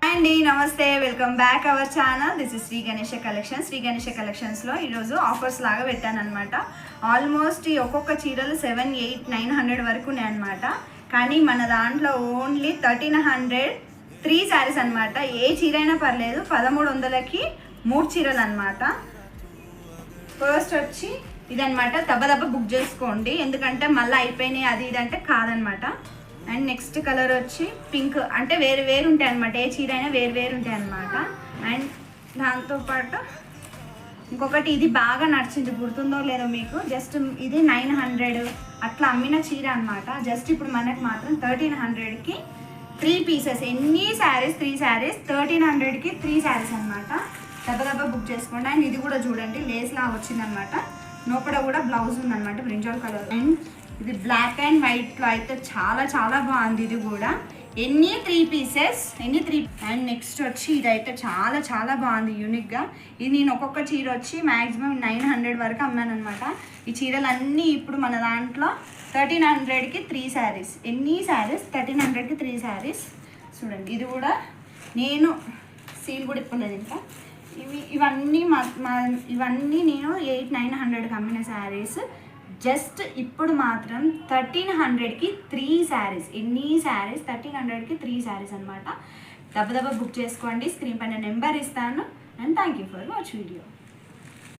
అండి నమస్తే, welcome back our channel. This is Shri Ganesha collections. Shri Ganesha కలెక్షన్స్లో ఈరోజు ఆఫర్స్ లాగా పెట్టాను అనమాట. ఆల్మోస్ట్ ఒక్కొక్క చీరలు 700, 800, 900 వరకు ఉన్నాయి అనమాట. కానీ మన దాంట్లో ఓన్లీ 1300 3 శారీస్ అనమాట. ఏ చీర అయినా పర్లేదు, 1300కి 3 చీరలు అనమాట. ఫస్ట్ వచ్చి ఇదనమాట, దెబ్బ బుక్ చేసుకోండి, ఎందుకంటే మళ్ళీ అయిపోయినాయి అది ఇది అంటే కాదనమాట. అండ్ నెక్స్ట్ కలర్ వచ్చి పింక్, అంటే వేరు వేరు ఉంటాయి అనమాట. ఏ చీర అయినా వేరు వేరు ఉంటాయి అనమాట. అండ్ దాంతోపాటు ఇంకొకటి, ఇది బాగా నడిచింది, గుర్తుందో లేదో మీకు. జస్ట్ ఇది 900 అట్లా అమ్మిన చీర అనమాట. జస్ట్ ఇప్పుడు మనకు మాత్రం 1300కి 3 పీసెస్. ఎన్ని శారీస్? 3 శారీస్ 1300కి 3 శారీస్ అనమాట. దెబ్బ బుక్ చేసుకోండి. అండ్ ఇది కూడా చూడండి, లేస్ లా వచ్చిందనమాట. లోపల కూడా బ్లౌజ్ ఉందన్నమాట, బ్రింజాల్ కలర్. అండ్ ఇది బ్లాక్ అండ్ వైట్లో అయితే చాలా చాలా బాగుంది. ఇది కూడా ఎన్ని 3 పీసెస్, ఎన్ని 3. అండ్ నెక్స్ట్ వచ్చి ఇదైతే చాలా చాలా బాగుంది, యూనిక్గా. ఇది నేను ఒక్కొక్క చీర వచ్చి మ్యాక్సిమం 900 వరకు అమ్మాను అనమాట. ఈ చీరలు అన్నీ ఇప్పుడు మన దాంట్లో 1300కి 3 శారీస్. ఎన్ని శారీస్? 1300కి 3 శారీస్. చూడండి, ఇది కూడా నేను సీల్ కూడా ఇప్పలేదు ఇంకా. ఇవన్నీ ఇవన్నీ నేను 800-900కి అమ్మిన శారీస్. జస్ట్ ఇప్పుడు మాత్రం 1300కి 3 శారీస్. ఎన్ని శారీస్? 1300కి 3 శారీస్ అనమాట. దెబ్బ బుక్ చేసుకోండి. స్క్రీన్ పైన నెంబర్ ఇస్తాను. And thank you for watch video.